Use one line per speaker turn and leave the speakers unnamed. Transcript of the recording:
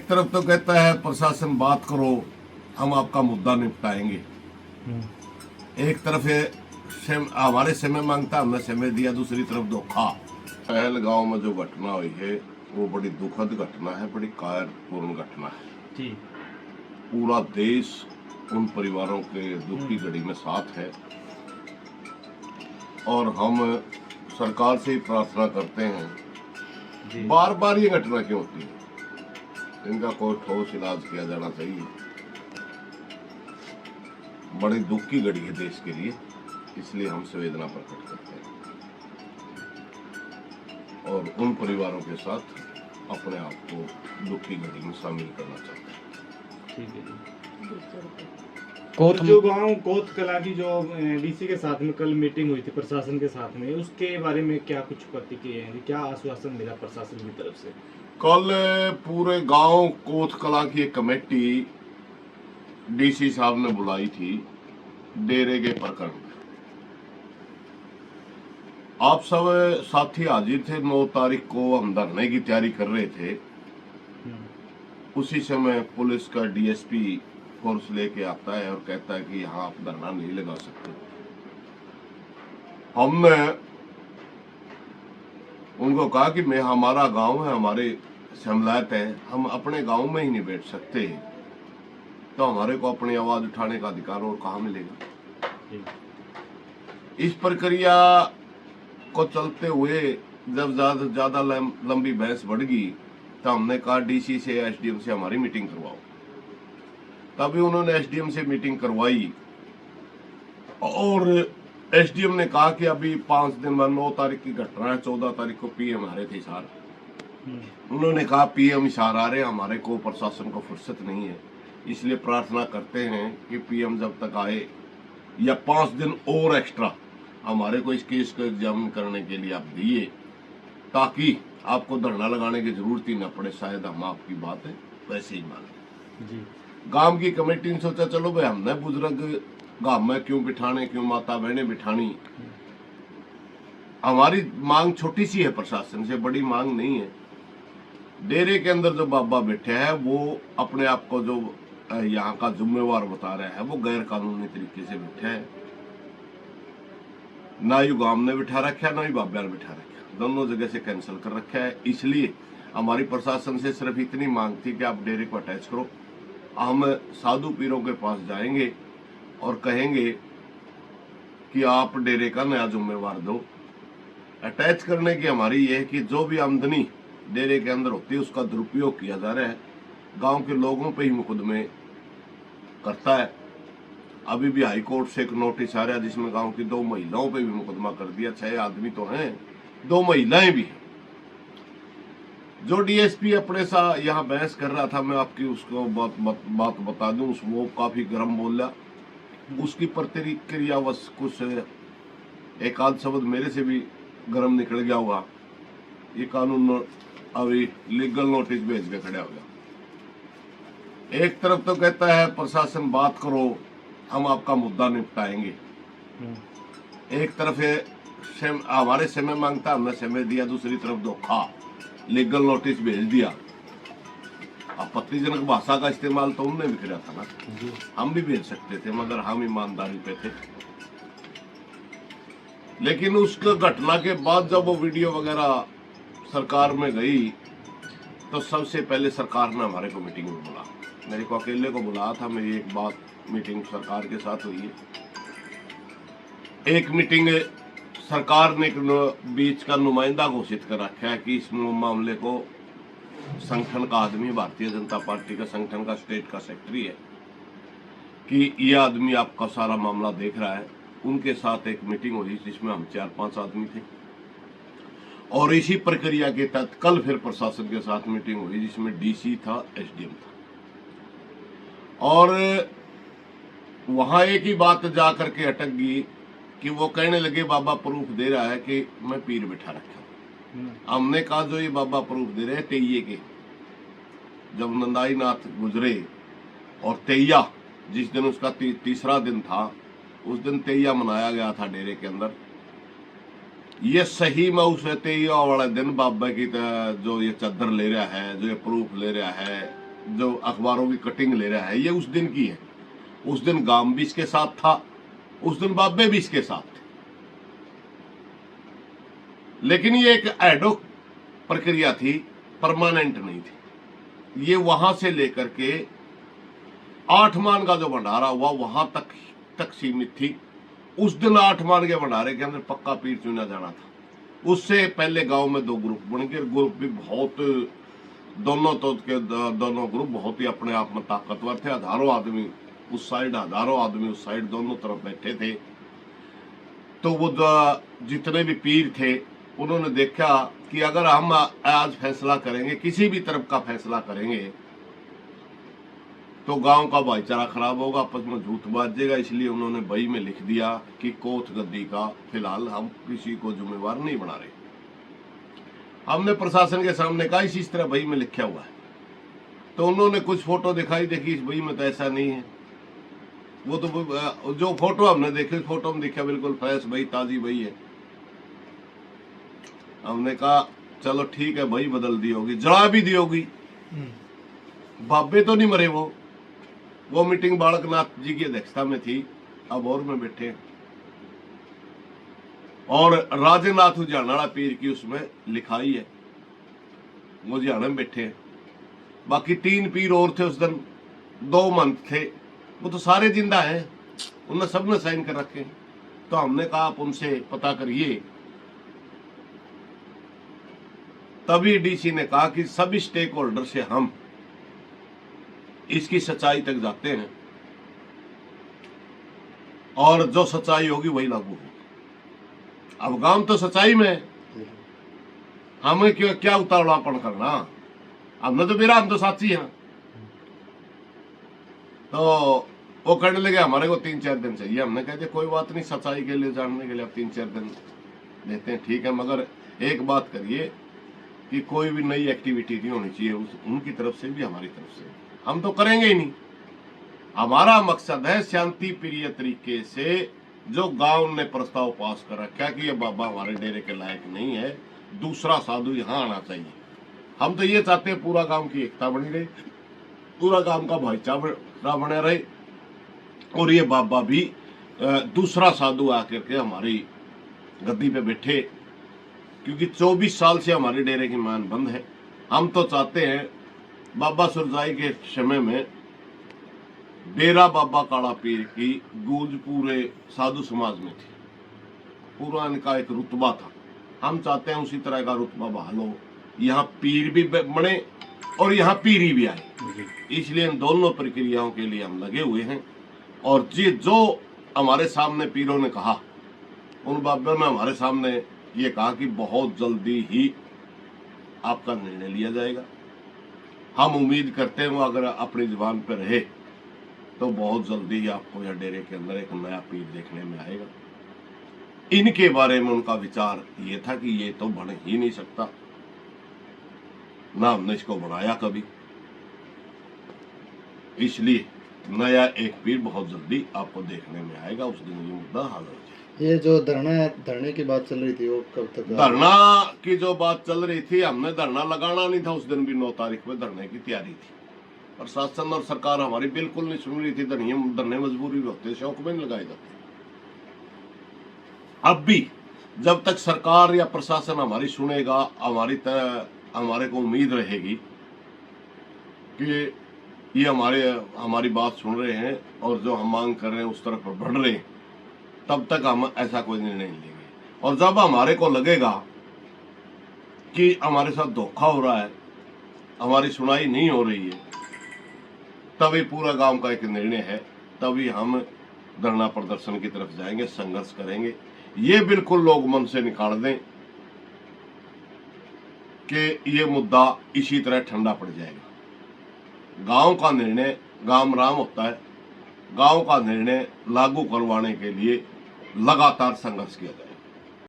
एक तरफ तो कहता है प्रशासन बात करो, हम आपका मुद्दा निपटाएंगे। एक तरफ हमारे समय मांगता, हमने समय दिया, दूसरी तरफ धोखा। पहलगांव में जो घटना हुई है वो बड़ी दुखद घटना है, बड़ी कायरपूर्ण घटना है जी। पूरा देश उन परिवारों के दुख की घड़ी में साथ है और हम सरकार से ही प्रार्थना करते हैं, बार बार ये घटना क्यों होती है, इनका कोई ठोस इलाज किया जाना चाहिए। बड़ी दुख की घड़ी है देश के लिए, इसलिए हम संवेदना प्रकट करते हैं और उन परिवारों के साथ अपने आप को दुख की घड़ी में शामिल करना चाहते हैं। ठीक है
जी। जो गांव कोत कला की जो डीसी के साथ में कल मीटिंग हुई थी प्रशासन के साथ में, उसके बारे में क्या कुछ प्रतिक्रिया है, क्या आश्वासन मिला प्रशासन की तरफ से?
कल पूरे गांव कोत कला की एक कमेटी डीसी साहब ने बुलाई थी डेरे के प्रकरण में। आप सब साथी हाजिर थे। 9 तारीख को हम धरने की तैयारी कर रहे थे, उसी समय पुलिस का डीएसपी फोर्स लेके आता है और कहता है कि यहाँ आप धरना नहीं लगा सकते। हमने उनको कहा कि मैं, हमारा गांव है, हमारे समलायत है, हम अपने गांव में ही नहीं बैठ सकते, तो हमारे को अपनी आवाज उठाने का अधिकार और कहाँ मिलेगा। इस प्रक्रिया को चलते हुए जब ज्यादा लंबी बहस बढ़ गई तो हमने कहा डीसी से, एसडीएम से हमारी मीटिंग करवाओ। तभी उन्होंने एसडीएम से मीटिंग करवाई और एसडीएम ने कहा कि अभी 5 दिन बाद 9 तारीख की घटना है, 14 तारीख को पीएम आ रहे थे हिसार। उन्होंने कहा पीएम हिसार आ रहे हैं, हमारे को प्रशासन को फुर्सत नहीं है, इसलिए प्रार्थना करते हैं कि पीएम जब तक आए या 5 दिन और एक्स्ट्रा हमारे को इस केस को एग्जामिन करने के लिए आप दिए, ताकि आपको धरना लगाने की जरूरत ही न पड़े, शायद हम आपकी बात है वैसे ही माने। गांव की कमेटी ने सोचा चलो भाई हमने बुजुर्ग गांव में क्यों बिठाने, क्यों माता बहने बिठानी, हमारी मांग छोटी सी है, प्रशासन से बड़ी मांग नहीं है। डेरे के अंदर जो बाबा बैठे हैं वो अपने आप को जो यहाँ का जिम्मेवार बता रहे हैं, वो गैर कानूनी तरीके से बैठे हैं। ना ही गांव ने बिठा रखा है, ना ही बाबा ने बिठा रखा, दोनों जगह से कैंसिल कर रखा है। इसलिए हमारी प्रशासन से सिर्फ इतनी मांग थी कि आप डेरे को अटैच करो, हम साधु पीरों के पास जाएंगे और कहेंगे कि आप डेरे का नया जिम्मेवार दो। अटैच करने की हमारी ये है कि जो भी आमदनी डेरे के अंदर होती है उसका दुरुपयोग किया जा रहा है, गांव के लोगों पे ही मुकदमे करता है। अभी भी हाई कोर्ट से एक नोटिस आ रहा है जिसमें गांव की 2 महिलाओं पे भी मुकदमा कर दिया। 6 आदमी तो हैं, 2 महिलाएं भी हैं। जो डीएसपी अपने सा यहाँ बहस कर रहा था, मैं आपकी उसको बात बता दूं, वो काफी गर्म बोला, उसकी प्रतिक्रिया बस कुछ एक आध शब्द मेरे से भी गर्म निकल गया होगा। ये कानून अभी लीगल नोटिस भेज के खड़ा हो गया। एक तरफ तो कहता है प्रशासन बात करो, हम आपका मुद्दा निपटाएंगे। एक तरफ हमारे समय मांगता, हमने समय दिया, दूसरी तरफ धोखा, लीगल नोटिस भेज दिया। आपत्तिजनक भाषा का इस्तेमाल तो उनने भी किया था ना, हम भी भेज सकते थे, मगर हम ईमानदारी पे थे। लेकिन उस घटना के बाद जब वो वीडियो वगैरह सरकार में गई तो सबसे पहले सरकार ने हमारे को मीटिंग में बुला, मेरे को अकेले को बुलाया था। मेरी एक बात मीटिंग सरकार के साथ हुई है। एक मीटिंग सरकार ने बीच का नुमाइंदा घोषित कर रखा है कि इस मामले को संगठन का आदमी, भारतीय जनता पार्टी का संगठन का स्टेट का सेक्रेटरी है, कि यह आदमी आपका सारा मामला देख रहा है। उनके साथ एक मीटिंग हुई जिसमें हम 4-5 आदमी थे और इसी प्रक्रिया के तहत कल फिर प्रशासन के साथ मीटिंग हुई जिसमें डीसी था, एसडीएम था, और वहां एक ही बात जा करके अटक गई कि वो कहने लगे बाबा प्रूफ दे रहा है कि मैं पीर बिठा रखा हूं। हमने कहा जो ये बाबा प्रूफ दे रहे हैं तेइये के, जब नंदाई नाथ गुजरे और तेइया जिस दिन उसका तीसरा दिन था, उस दिन तेइया मनाया गया था डेरे के अंदर। ये सही में उस तेइया वाले दिन बाबा की जो ये चादर ले रहा है, जो ये प्रूफ ले रहा है, जो अखबारों की कटिंग ले रहा है, ये उस दिन की है। उस दिन गांव भी इसके साथ था, उस दिन बाबे भी इसके साथ थे। लेकिन ये एक एडोक प्रक्रिया थी, परमानेंट नहीं थी। ये वहां से लेकर के 8 मान का जो भंडारा हुआ वहां तक सीमित थी। उस दिन 8 मान के भंडारे के अंदर पक्का पीर चुना जाना था। उससे पहले गांव में 2 ग्रुप बन गए। ग्रुप भी बहुत, दोनों ग्रुप बहुत ही अपने आप में ताकतवर थे। हजारों आदमी उस साइड, हजारों आदमी उस साइड, दोनों तरफ बैठे थे। तो वो जितने भी पीर थे उन्होंने देखा कि अगर हम आज फैसला करेंगे, किसी भी तरफ का फैसला करेंगे, तो गांव का भाईचारा खराब होगा, आपस में झूठ बाजेगा। इसलिए उन्होंने बही में लिख दिया कि कोथ गद्दी का फिलहाल हम किसी को जिम्मेवार नहीं बना रहे। हमने प्रशासन के सामने कहा इस तरह बही में लिखा हुआ है। तो उन्होंने कुछ फोटो दिखाई, देखी इस बही में तो ऐसा नहीं है। वो तो जो फोटो हमने देखी, उस फोटो में दिखा बिल्कुल फ्रेश बही, ताजी बही है। हमने कहा चलो ठीक है, बही बदल दी होगी, जला भी दी होगी, बाबे तो नहीं मरे। वो मीटिंग बालकनाथ जी की अध्यक्षता में थी, अब और में बैठे, और राजेनाथ उजानाड़ा पीर की उसमें लिखाई है, वो उजाना में बैठे। बाकी 3 पीर और थे उस दिन, 2 मंथ थे, वो तो सारे जिंदा हैं, उन्हें सबने साइन कर रखे। तो हमने कहा आप उनसे पता करिए। तभी डीसी ने कहा कि सभी स्टेक होल्डर से हम इसकी सच्चाई तक जाते हैं और जो सच्चाई होगी वही लागू होगी। अब गांव तो सच्चाई में, हमें क्यों क्या उतावलापन करना, हमने तो मेरा, हम तो साथी हैं। तो वो कहने लगे हमारे को 3-4 दिन चाहिए। हमने कह दिया कोई बात नहीं, सच्चाई के लिए जानने के लिए आप 3-4 दिन देते हैं, ठीक है, मगर एक बात करिए कि कोई भी नई एक्टिविटी नहीं होनी चाहिए उनकी तरफ से भी हमारी तरफ से। हम तो करेंगे ही नहीं। हमारा मकसद है शांति प्रिय तरीके से, जो गांव ने प्रस्ताव पास कर रखा कि ये बाबा हमारे डेरे के लायक नहीं है, दूसरा साधु यहाँ आना चाहिए। हम तो ये चाहते हैं पूरा गांव की एकता बनी रहे, पूरा गांव का भाईचारा बने रहे, और ये बाबा भी दूसरा साधु आकर के हमारी गद्दी पे बैठे। क्योंकि 24 साल से हमारे डेरे की मान बंद है। हम तो चाहते हैं, बाबा सुरजाई के समय में डेरा बाबा काला पीर की गूंज पूरे साधु समाज में थी, पूरा इनका एक रुतबा था। हम चाहते हैं उसी तरह का रुतबा बहाल हो, यहाँ पीर भी बने और यहाँ पीरी भी आए। इसलिए इन दोनों प्रक्रियाओं के लिए हम लगे हुए हैं। और जो हमारे सामने पीरों ने कहा, उन बाबों ने हमारे सामने ये कहा कि बहुत जल्दी ही आपका निर्णय लिया जाएगा। हम उम्मीद करते हैं वो अगर अपनी जुबान पर रहे तो बहुत जल्दी ही आपको यह डेरे के अंदर एक नया पीर देखने में आएगा। इनके बारे में उनका विचार ये था कि ये तो बन ही नहीं सकता, ना हमने इसको बनाया कभी, इसलिए नया एक पीर बहुत जल्दी आपको देखने में आएगा। उस दिन ये मुद्दा हल हो जाएगा।
ये जो धरने की बात चल रही थी वो कब तक?
धरना की जो बात चल रही थी, हमने धरना लगाना नहीं था उस दिन भी। 9 तारीख में धरने की तैयारी थी। प्रशासन और सरकार हमारी बिल्कुल नहीं सुन रही थी। धरने मजबूरी भी होते, शौक में नहीं लगाए जाते। अब भी जब तक सरकार या प्रशासन हमारी सुनेगा, हमारे को उम्मीद रहेगी कि ये हमारी बात सुन रहे हैं और जो हम मांग कर रहे हैं उस तरफ बढ़ रहे हैं, तब तक हम ऐसा कोई निर्णय नहीं लेंगे। और जब हमारे को लगेगा कि हमारे साथ धोखा हो रहा है, हमारी सुनाई नहीं हो रही है, तभी पूरा गांव का एक निर्णय है, तभी हम धरना प्रदर्शन की तरफ जाएंगे, संघर्ष करेंगे। ये बिल्कुल लोग मन से निकाल दें कि ये मुद्दा इसी तरह ठंडा पड़ जाएगा। गांव का निर्णय गांव राम होता है। गांव का निर्णय लागू करवाने के लिए लगातार संघर्ष किया जाए।